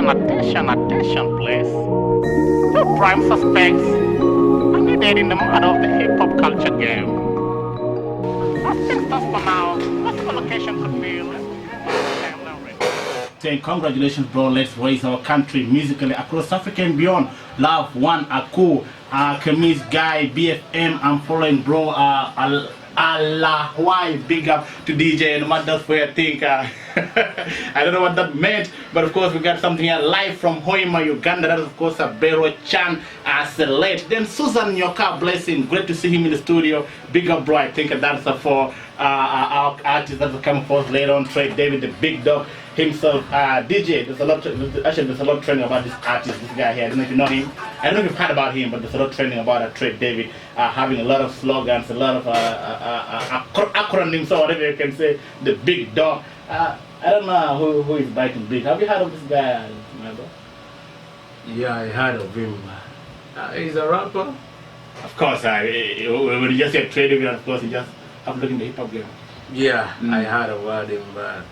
attention, please. Two prime suspects are needed in the murder of the hip-hop culture game. As things stand for now, possible location could be saying congratulations, bro. Let's raise our country musically across Africa and beyond. Love One Aku, Kemis Guy, BFM. I'm following, bro. Allah, why big up to DJ Yenomatic. That's where I think I don't know what that meant, but of course we got something here live from Hoima, Uganda. That is of course a Bero Chan Select. Then Susan Nyoka Blessing, great to see him in the studio. Big up, bro. I think that's for our artist that will come forth later on. Trey David, the big dog himself, DJ. There's a lot. There's a lot of training about this artist, this guy here. I don't know if you know him. I don't know if you've heard about him, but there's a lot of training about Trey David, having a lot of slogans, a lot of acronyms, or whatever you can say. The big dog. I don't know who is biting big. Have you heard of this guy, my bro? Yeah, I heard of him. He's a rapper. Of course, when you just say Trey David, of course, you just have to look in the hip hop game. Yeah, I heard about him, but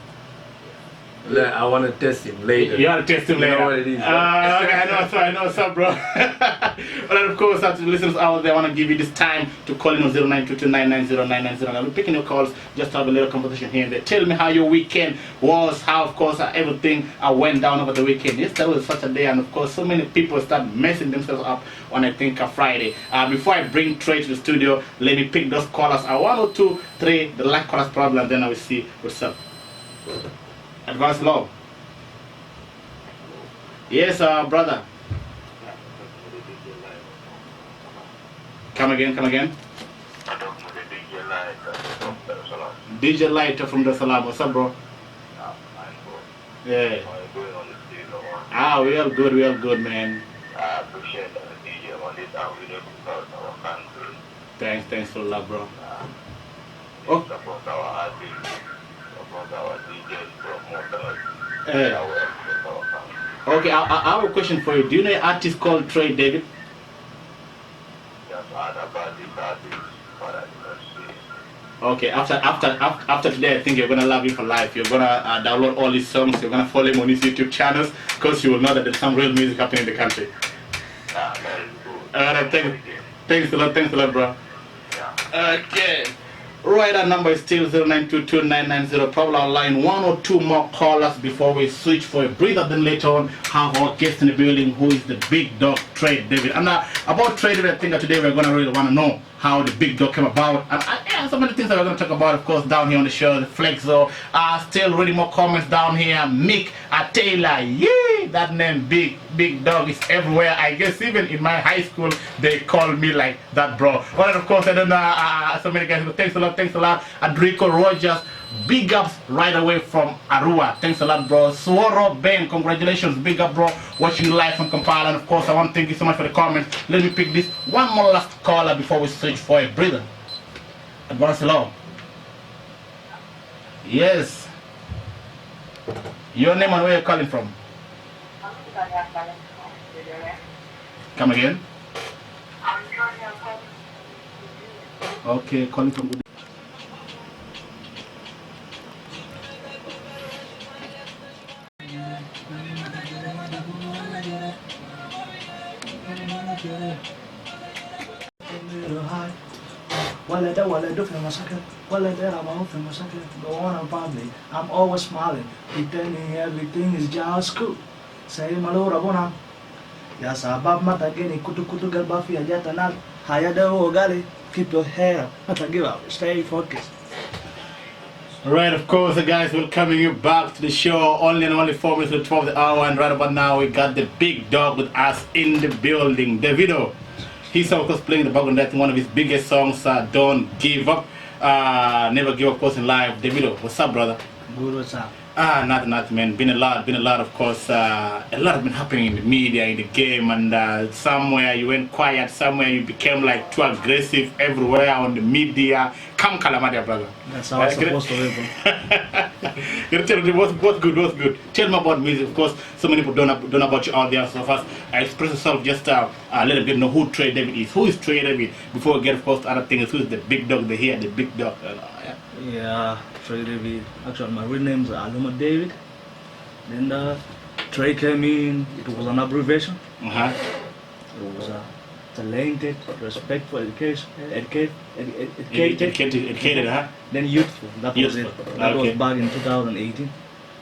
I want to test him later. You want to test him later? You know what it is, okay, I know, what's up, bro. But then, of course, to the listeners out there, I want to give you this time to call in on 0922990990. I'll be picking your calls, just to have a little conversation here and there. Tell me how your weekend was, how, of course, everything went down over the weekend. Yesterday was such a day, and of course, so many people start messing themselves up on, I think, a Friday. Before I bring Trey to the studio, let me pick those callers. 1 or 2, 3, the live callers problem, and then I will see what's up. Advance love. Yes, brother. Come again. DJ Lighter from the Salam. What's up, bro? Yeah. We all good, man. I appreciate the DJ on this. I really support our country. Thanks for love, bro. Support our artists, support our DJs, promoters. Okay, I have a question for you. Do you know an artist called Trey David? Just heard about this artist, but I did not see it. Okay, after today, I think you're gonna love him for life. You're gonna download all his songs. You're gonna follow him on his YouTube channels, because you will know that there's some real music happening in the country. That is good. Thanks a lot, bro. Yeah. Okay. Right, our number is still 09229990. Probably our line 1 or 2 more callers before we switch for a breather. Then later on, have our guest in the building, who is the big dog, Trey David. And about Trey David, I think that today we're gonna really want to know how the big dog came about. And so many things that we're gonna talk about, of course, down here on the show. The Flexo. Still reading more comments down here. Mick, Taylor, yay! That name, big dog, is everywhere. I guess even in my high school they call me like that, bro. Well, of course, I don't know so many guys, but thanks a lot. Adrico Rogers, big ups right away from Arua. Thanks a lot, bro. Sworo Ben, congratulations, big up, bro. Watching live from Kampala, and of course, I want to thank you so much for the comments. Let me pick this one more last caller before we switch for a breather. Advance hello. Yes. Your name and where you're calling from? Come again? Okay, calling from good. Go on about me. I'm always smiling, pretending everything is just cool. Say malura bona. Ya sabab mata geni kutu galbafi ajata nal. Hayada ogali. Keep your hair up. Not give up. Stay focused. Alright, of course, guys, welcoming you back to the show. Only 4 minutes to 12 the hour, and right about now we got the big dog with us in the building. Davido. He's of course playing the background. That's one of his biggest songs, Don't Give Up. Never give up, of course, in life. Davido, what's up, brother? Good, what's up? Nothing, man. Been a lot, of course. A lot has been happening in the media, in the game, and somewhere you went quiet, somewhere you became like too aggressive everywhere on the media. Come, Kalamadia, brother. That's how it's supposed to happen. You tell me what's good. Tell me about music, of course. So many people don't know about you out there. So first, express yourself just a little bit. Know who Trey David is. Who is Trey David? Before we get, of course, to other things. Who is the big dog? The big dog. Yeah, Trey David. Actually, my real name is Aluma David. Then Trey came in, it was an abbreviation. Uh-huh. It was talented, respectful, educated, Educated, huh? then youthful. That was Youthful. it. That Okay. was back in 2018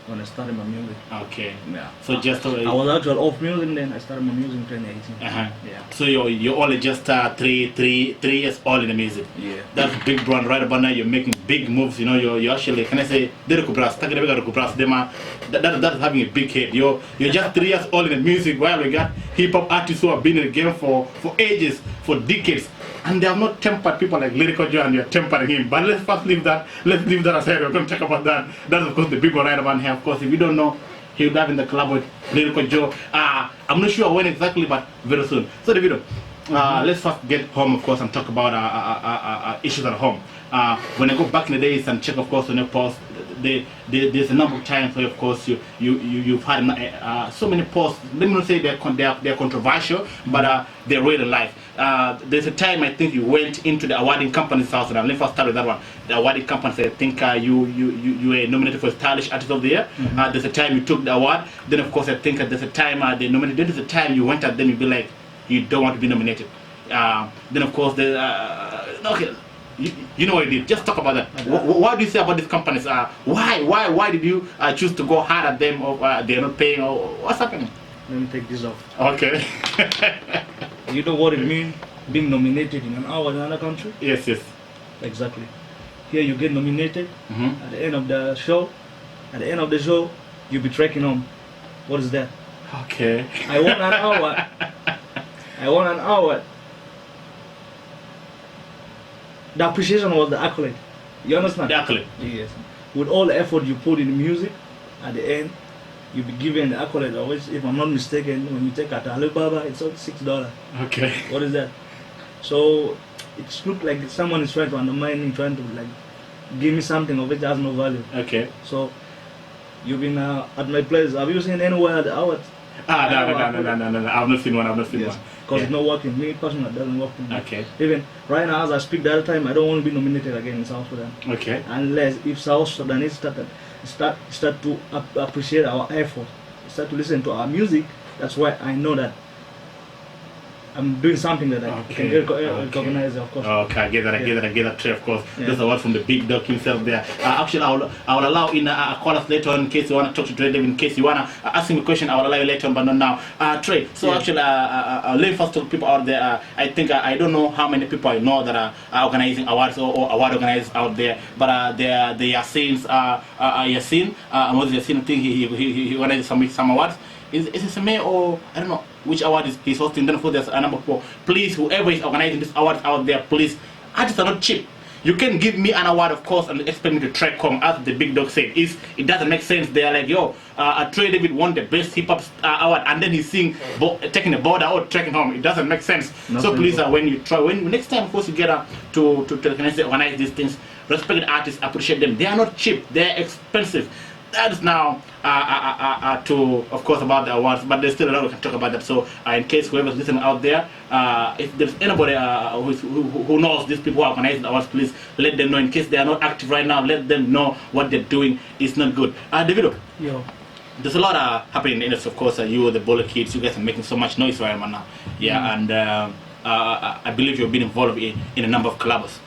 when I started my music. Okay. Yeah. So just I was actually off music, then I started my music in 2018. uh-huh. Yeah. So you're only just three years old in the music. Yeah. That's big brand right about now. You're making big moves. You know, you're actually, can I say, lyrical brass. That's having a big head. You're just 3 years old in the music. While we got hip hop artists who have been in the game for ages, for decades, and they have not tempered people like Lyrical Joe, and you're tempering him. But let's first leave that. Let's leave that aside. We're going to talk about that. That's of course the big one right about here. Of course, if you don't know, he would have in the club with Lyrical Joe. I'm not sure when exactly, but very soon. So the video. Let's first get home, of course, and talk about issues at home. When I go back in the days and check, of course, on your post, there's a number of times where, of course, you've had so many posts. Let me not say they're controversial, but they're real in life. There's a time I think you went into the awarding company in South Sudan. Let me first start with that one. The awarding company, I think you were nominated for Stylish Artist of the Year. There's a time you took the award. Then, of course, I think there's a time they nominated. Then there's a time you went at them, you'd be like, you don't want to be nominated. Then, of course, okay. You know what you did. Just talk about that. What do you say about these companies? Why did you choose to go hard at them, or they're not paying, or what's happening? Let me take this off. Okay. You know what it means being nominated in an hour in another country? Yes. Exactly. Here you get nominated. Mm-hmm. At the end of the show, you'll be trekking home. What is that? Okay. I won an hour. The appreciation was the accolade. You understand? The accolade. Yes. With all the effort you put in the music, at the end, you'll be given the accolade. Always, if I'm not mistaken, when you take at Alibaba, it's all $6. Okay. What is that? So it looks like someone is trying to undermine me, trying to like give me something of which has no value. Okay. So you've been at my place. Have you seen anywhere the hours? No. I've not seen one. Yes. Because it's not working. Me personally, it doesn't work for me. Okay. Even right now, as I speak, the other time, I don't want to be nominated again in South Sudan. Okay. Unless if South Sudanese start to appreciate our effort, start to listen to our music, that's why I know that I'm doing something that I can get recognized, of course. Okay, I get that, Trey, of course. Yeah. There's a word from the big dog himself there. Actually, I will allow in call us later on in case you want to talk to Trey, in case you want to ask him a question, I will allow you later on, but not now. Trey, so actually, let me first talk to people out there. I think, I don't know how many people I know that are organizing awards or award organizers out there, but they are Yassine, Yassine, I think he organizes some awards. Is it a mayor or I don't know which award he's hosting? Then of course there's a number 4. Please, whoever is organizing this award out there, please, artists are not cheap. You can give me an award, of course, and expect me to track home, as the big dog said. It doesn't make sense. They're like, yo, Trey David won the best hip hop award, and then he's seeing taking the border or tracking home. It doesn't make sense. So please, when next time, of course, you get to organize these things, respect the artists, appreciate them. They are not cheap. They're expensive. That is now to, of course, about the awards, but there's still a lot we can talk about that. So in case whoever's listening out there, if there's anybody who knows these people who are organizing the awards, please let them know. In case they are not active right now, let them know what they're doing is not good. Davido, Yo. there's a lot happening in the industry. Of course, you, the Bowler Kids, you guys are making so much noise right now. Yeah, and I believe you've been involved in a number of collabs.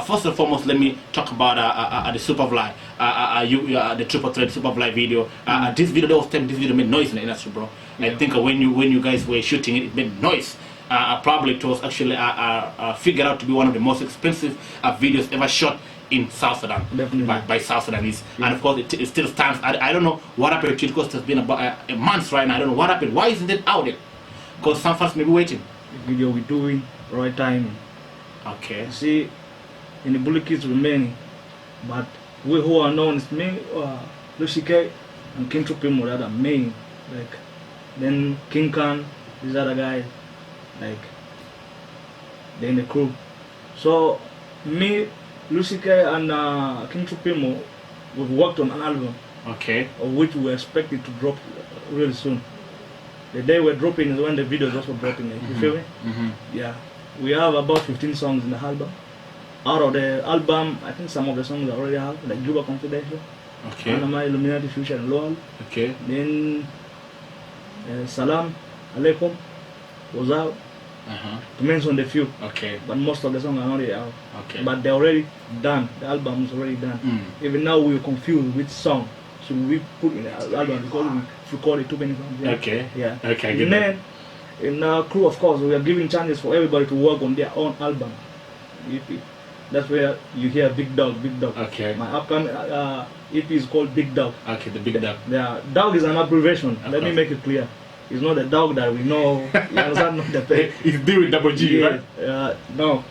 First and foremost, let me talk about the Superfly, the Triple Threat Superfly video. This video made noise in the industry, bro. I think when you guys were shooting it, it made noise. Probably it was actually figured out to be one of the most expensive videos ever shot in South Sudan by South Sudanese. And of course it still stands. I don't know what happened to it, because it's been about a month right now. I don't know what happened. Why isn't it out there? Because some fans may be waiting. The video we're doing right timing. Okay. You see, in the Bully Kids we're many, but we who are known is me, Lucy K, and King Tupimo that are main. Like then King Khan, these other guys, like they're in the crew. So me, Lucy K, and King Tupimo, we've worked on an album. Okay. Of which we expected to drop really soon. The day we're dropping is when the video is also dropping. You feel me? Yeah. We have about 15 songs in the album. Out of the album, I think some of the songs I already have, like Juba Confidential. Okay. Anama Illuminati Future and Lowell. Okay. Then Salam Alaikum was out. To mention the few. Okay. But most of the songs are not yet out. Okay. But they're already done. The album is already done. Even now we're confused which song should we put in the album because we recorded too many songs. Yeah. Okay. Yeah. Okay. And then in our crew, of course, we are giving chances for everybody to work on their own album. EP. That's where you hear Big Dog, Big Dog. Okay. My upcoming EP is called Big Dog. Okay, the Big Dog. Yeah, dog is an abbreviation. Let me make it clear. It's not the dog that we know. You understand? Not the pet. It's D with double G, right? No,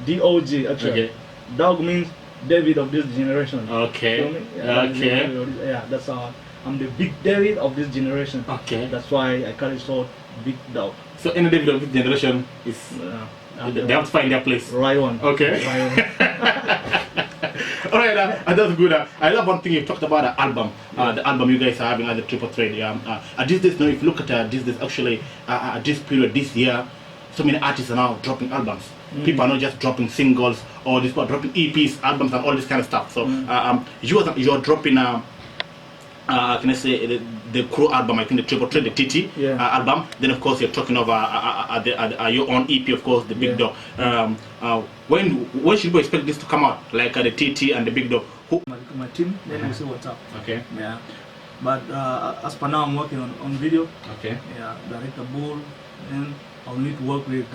D-O-G actually. Okay. Dog means David of this generation. Okay. You know yeah, Okay. Yeah, that's how I'm the big David of this generation. Okay. That's why I call it so Big Dog. So any David of this generation is they have to find their place. Right one. Okay. Right one. Alright, that's good. I love one thing you talked about the album. The album you guys are having at the Triple Thread. These days, now, if you look at these days, actually, this period, this year, so many artists are now dropping albums. People are not just dropping singles or people are dropping EPs, albums, and all this kind of stuff. So you are dropping can I say the crew album? I think the Triple Thread, the TT album. Then of course you're talking of your own EP, of course, the Big Dog. When should we expect this to come out? Like the TT and the Big Dog. My team, then we see what's up. Okay. Yeah. But as per now, I'm working on video. Okay. Yeah, director Bull, and I'll need to work with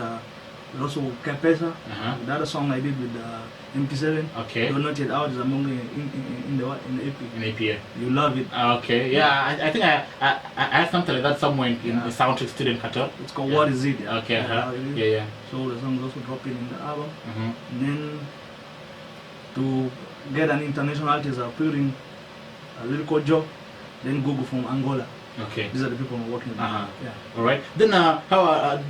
also Capesa. The other song I did with MP7. Okay. Though not yet out, is among in the EP. In EP. Yeah. You love it. Okay. Yeah, I think I had something like that somewhere in the Soundtrack Student Cartel. It's called What Is It? Okay. Yeah. So the song is also dropping in the album. And then to get an international artist, I put in Lyrical Joe, then Google from Angola. Okay. These are the people I'm working with. Yeah. All right. Then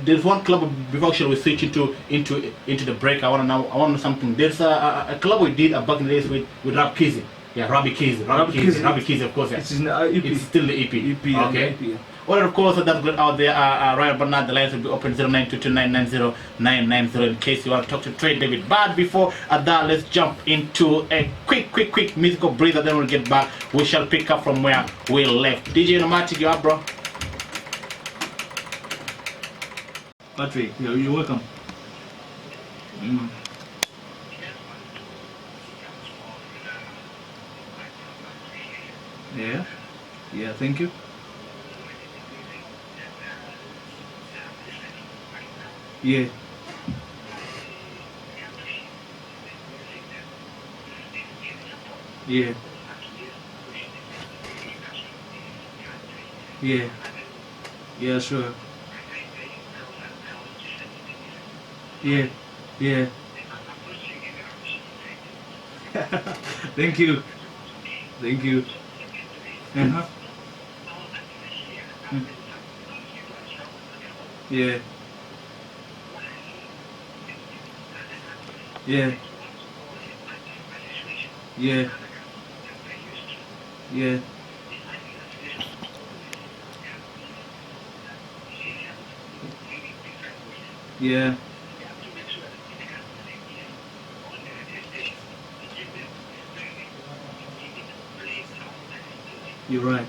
there's one club before actually we switch into the break. I want to know something. There's a club we did back in the days with Rap Kizzy. Yeah, Rabbi Kizzy, of course. Yeah. It's in the EP. It's still the EP. EP. Okay. EP, yeah. Well, of course, that's good out there. Right about now, the lines will be open 0922299090 in case you want to talk to Trey David. But before that, let's jump into a quick musical breather. Then we'll get back. We shall pick up from where we left. DJ Yenomatic, you up, bro? Patrick, you're welcome. Yeah, thank you. Yeah. Yeah, sure. Yeah. Thank you. Yeah. You're right.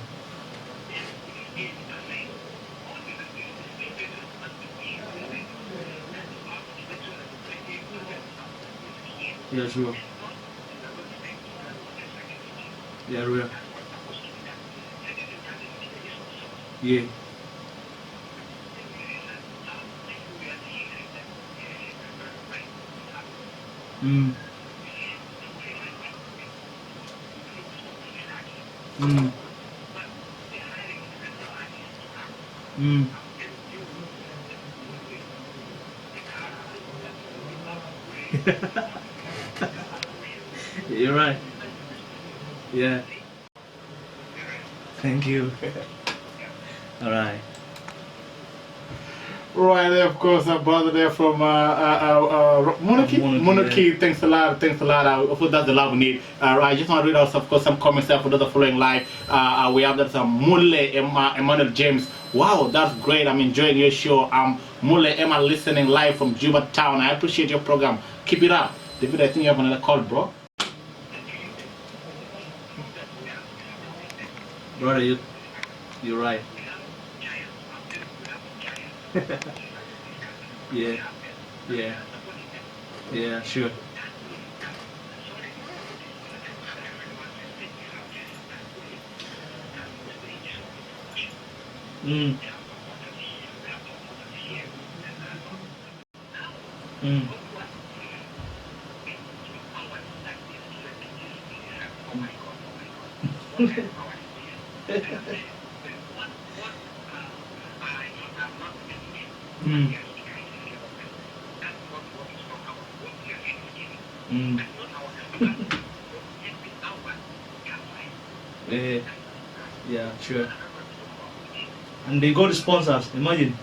Yeah, sure. Yeah, real. Yeah. You're right. Yeah. Thank you. All right. Right there, of course, our brother there from Monarchy. Yeah. Thanks a lot. Of course, that's the love we need. I just want to read out, of course, some comments there for those following live. We have that Mule Emmanuel James. Wow, that's great. I'm enjoying your show. Mule Emma listening live from Juba town. I appreciate your program. Keep it up. David, I think you have another call, bro. Brother, you're right. Yeah, yeah, yeah, sure. Mm. Mm. Mm. Mm. Yeah, yeah, sure. And they got sponsors, imagine.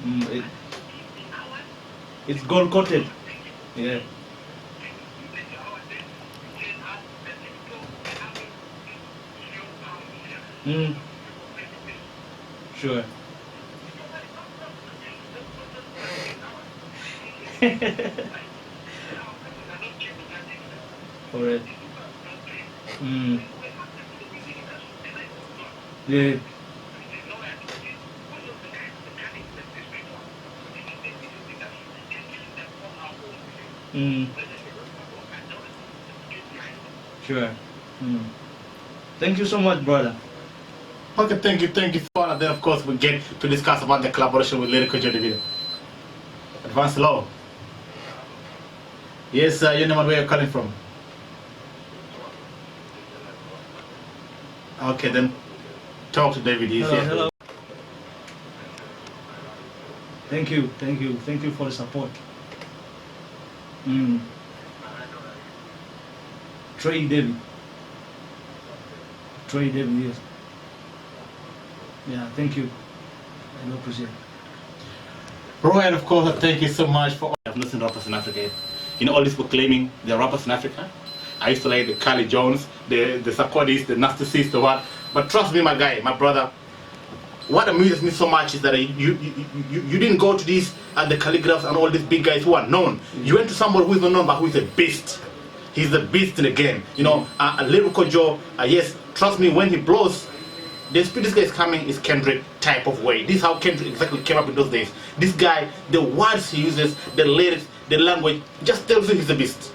Mm, it's gold coated. Yeah. Mm, sure. Correct. Mm, yeah. Mm, sure. Mm. Thank you so much, brother. Okay, thank you. And then, of course, we get to discuss about the collaboration with Lyrical Joe video. Advance law. Yes, you know where you're calling from. Okay, then talk to David. He's Hello, here. hello. Thank you for the support. Mm. Trey David. Trey David, yes. Yeah, thank you. I do appreciate it. Bro, and of course, thank you so much for all. I've listened to rappers in Africa. You know, all these people claiming they're rappers in Africa. I used to like the Kali Jones, the Sarkodis, the Nasty Sis, the what. But trust me, my guy, my brother, what amuses me so much is that you didn't go to these the calligraphs and all these big guys who are known. You went to somebody who is not known but who is a beast. He's the beast in the game. You know, Lyrical Joe, yes, trust me, when he blows, the speed this guy is coming is Kendrick type of way. This is how Kendrick exactly came up in those days. This guy, the words he uses, the lyrics, the language, just tells you he's a beast.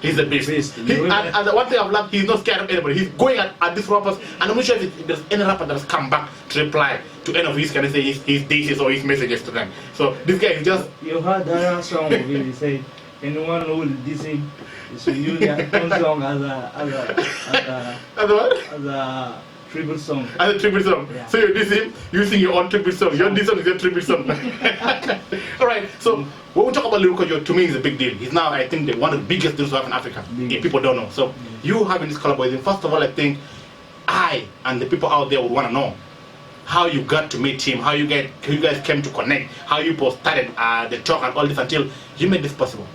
He's a beast. And the one thing I've loved, he's not scared of anybody. He's going at these rappers, and I'm not sure if there's any rapper that has come back to reply to any of his kind of say his thesis or his messages to them. So this guy is just. You heard that song of him, he said, anyone who will diss him, you should use that song as a tribute song. As a tribute song. Yeah. So you diss him using your own tribute song. Your diss song is your tribute song. Alright, so when we talk about Lyrical Joe, to me is a big deal. He's now, I think, one of the biggest deals we have in Africa. If people don't know. So you having this collaboration, first of all, I think I and the people out there would want to know how you got to meet him, how you guys came to connect, how you both started the talk and all this until you made this possible.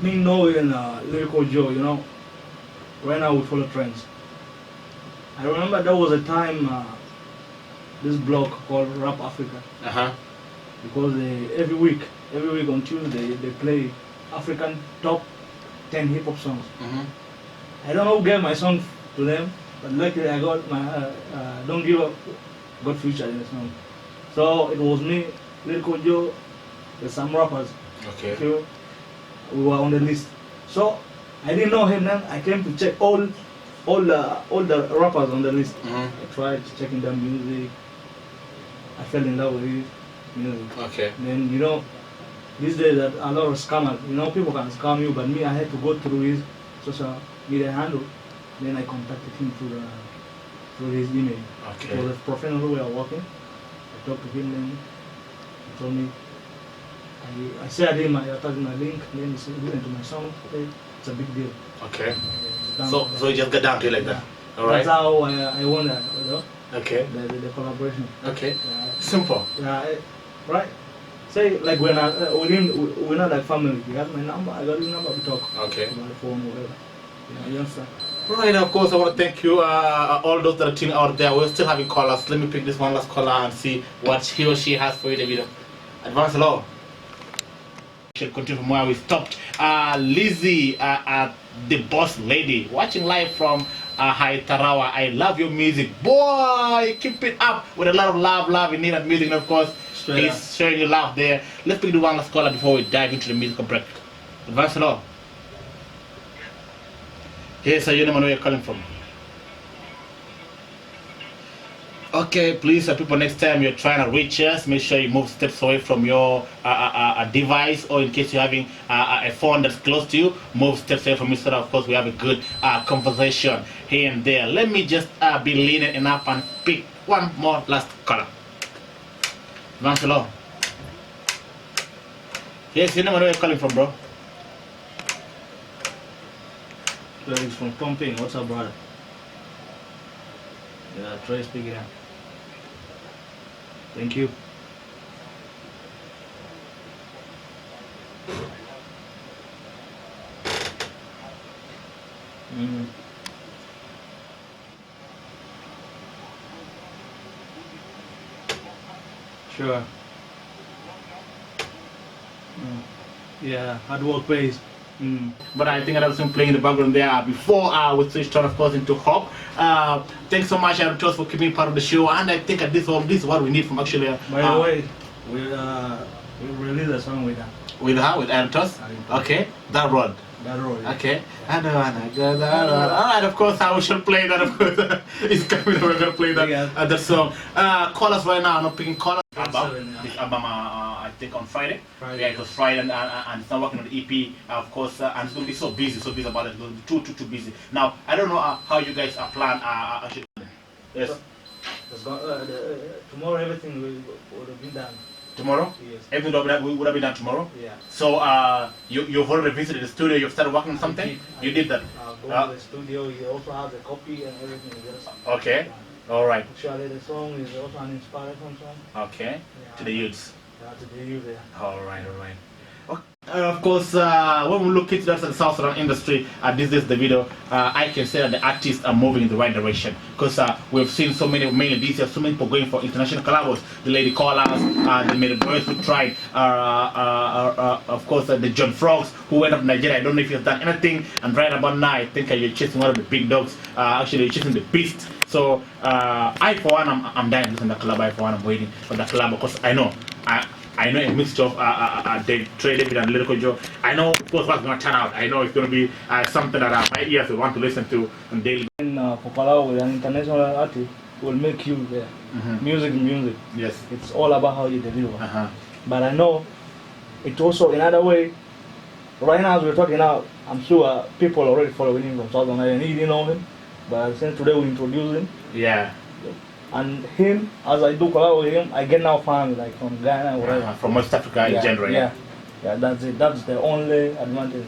Me knowing Lyrical Joe, you know, right now we follow trends. I remember there was a time this blog called Rap Africa, because every week on Tuesday they play African top 10 hip hop songs. I don't know who gave my song to them, but luckily I got my Don't Give Up got featured in the song. So it was me, Lyrical Joe, with some rappers. Okay. So we were on the list. So I didn't know him then. I came to check all the rappers on the list. I tried checking their music. I fell in love with his music. Okay. Then you know, these days that a lot of scammers. You know, people can scam you, but me, I had to go through his social media handle. Then I contacted him through his email. Okay. It was a professional way of working. I talked to him, then he told me. I shared him, I attached my link, then he said, listen to my song. Okay, it's a big deal. Okay. So you just got down to it like that. All right. That's how I won that. You know? Okay. The collaboration. Okay. Yeah. Simple. Yeah. Right. Say like when we're not like family. You have my number. I got his number. We talk. Okay. About the phone, whatever. Yeah. You understand? Right, of course, I want to thank you, all those that are tuning out there. We're still having callers. Let me pick this one last caller and see what he or she has for you, David. Advance law. Should continue from where we stopped. Lizzie, the boss lady, watching live from Haitarawa. I love your music, boy. Keep it up with a lot of love in it and music, and of course, he's showing you love there. Let's pick the one last caller before we dive into the musical break. Advance law. Here's your name and where you're calling from. Okay, please, people, next time you're trying to reach us, make sure you move steps away from your device, or in case you're having a phone that's close to you, move steps away from it so that, of course, we have a good conversation here and there. Let me just be lenient enough and pick one more last caller. Vanselo. Yes, you know where you're calling from, bro. Trey from Pumping. What's up, brother? Yeah, Trey speaking now. Thank you. Sure. Yeah, hard work pays. But I think I was playing in the background there before we switched on, of course, into Hop. Thanks so much, Aaron Toss, for keeping part of the show. And I think this is what we need from actually. By the way, we released a song with her. With her, with Aaron Toss? Okay, that road. That road. Yeah. Okay, I don't wanna go that road. Alright, of course, I should play that. Of course, it's coming. We're gonna play that that song. Call us right now. I'm not picking call us. This album, I think on Friday. Yeah, it was Friday, and it's not working on the EP, of course, and it's going to be so busy about it. It's going to be too busy. Now, I don't know how you guys are planned. Actually, yes. Tomorrow everything will have been done. Tomorrow? Yes. Everything would have been done tomorrow? Yeah. So, you've already visited the studio. You've started working on something. You did that. Go to the studio. You also have the copy and everything. Okay. All right. Actually, the song is also an inspiration song. Okay. To the youths. To the youth, yeah. All right. Okay. Of course, when we look into the South Sudan industry, this is the video. I can say that the artists are moving in the right direction, because we've seen so many this year, so many people going for international collabs. The Lady Callers, the Mary Boys who tried, of course, the John Frogs who went up to Nigeria. I don't know if you've done anything, and right about now, I think you're chasing one of the big dogs. Actually, you're chasing the beast. So I, for one, I'm dying to listen to the collab. I, for one, I'm waiting for the collab, because I know a mixture of Trey, David, and Lyrical Joe. I know, of course, what's going to turn out. I know it's going to be something that my ears will want to listen to on daily. For collab with an international artist, will make you there. Music. Yes. It's all about how you deliver. But I know it's also another way. Right now, as we're talking now, I'm sure people already following him from Southern Ireland. He didn't know him, but since today we introduce him. Yeah. And him, as I do collab with him, I get now fans like from Ghana, whatever. From West Africa in general. Yeah, that's it. That's the only advantage.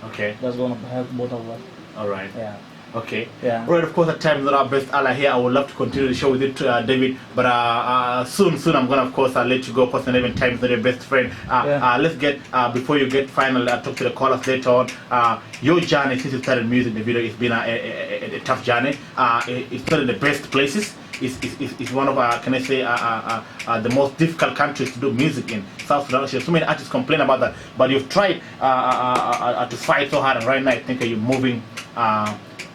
Okay. That's gonna help both of us. All right. Yeah. Okay. Yeah. Right. Of course, at times not our best ally here. I would love to continue the show with you, David. But soon, I'm gonna, of course, let you go. Of course, and even times not your best friend. Let's get before you get final. Talk to the callers later on. Your journey since you started music, the video, it's been a tough journey. It's not in the best places. It's one of can I say the most difficult countries to do music in. South Sudan. So many artists complain about that, but you've tried to fight so hard, and right now I think you're moving.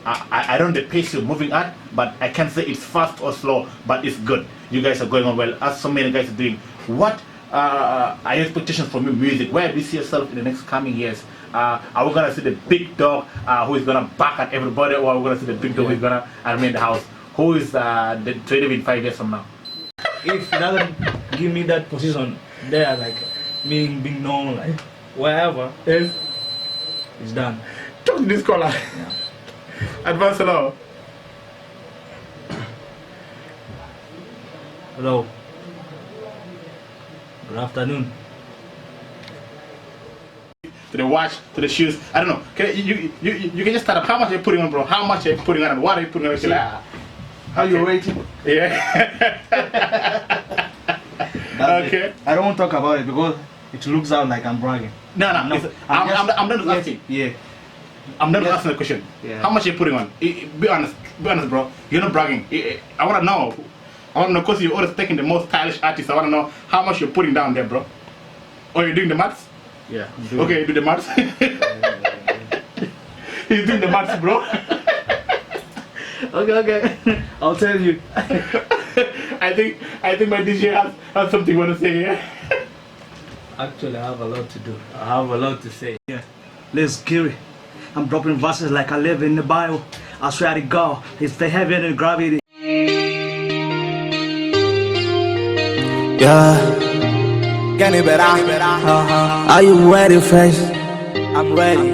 I don't know the pace you're moving at, but I can't say it's fast or slow, but it's good. You guys are going on well, as so many guys are doing. What are your expectations from your music? Where do you see yourself in the next coming years? Are we gonna see the big dog who is gonna back at everybody, or are we gonna see the big dog who is gonna remain in the house? Who is the trader in 5 years from now? If he doesn't give me that position there, like being known, like wherever, it's done. Talk to this caller. Yeah. Advance hello. Hello. Good afternoon. To the watch, to the shoes. I don't know. You can just start up. How much are you putting on, bro? How much are you putting on, and what are you putting on? How you rating? Yeah. Okay. It. I don't want to talk about it because it looks out like I'm bragging. No. I'm done asking. Yeah. I'm done asking the question. Yeah. How much are you putting on? Be honest, bro. You're not bragging. I want to know. I want to know, because you're always taking the most stylish artists. I want to know how much you're putting down there, bro. Or you're doing the maths? Yeah. Okay, you do the maths. He's doing the maths, bro. Okay. I'll tell you. I think my DJ has something you want to say here. Actually, I have a lot to do. I have a lot to say. Yeah. Let's get it. I'm dropping verses like I live in the Bible. I swear to God, it's the heaven and gravity. Yeah, get it better. Are you ready, face? I'm ready.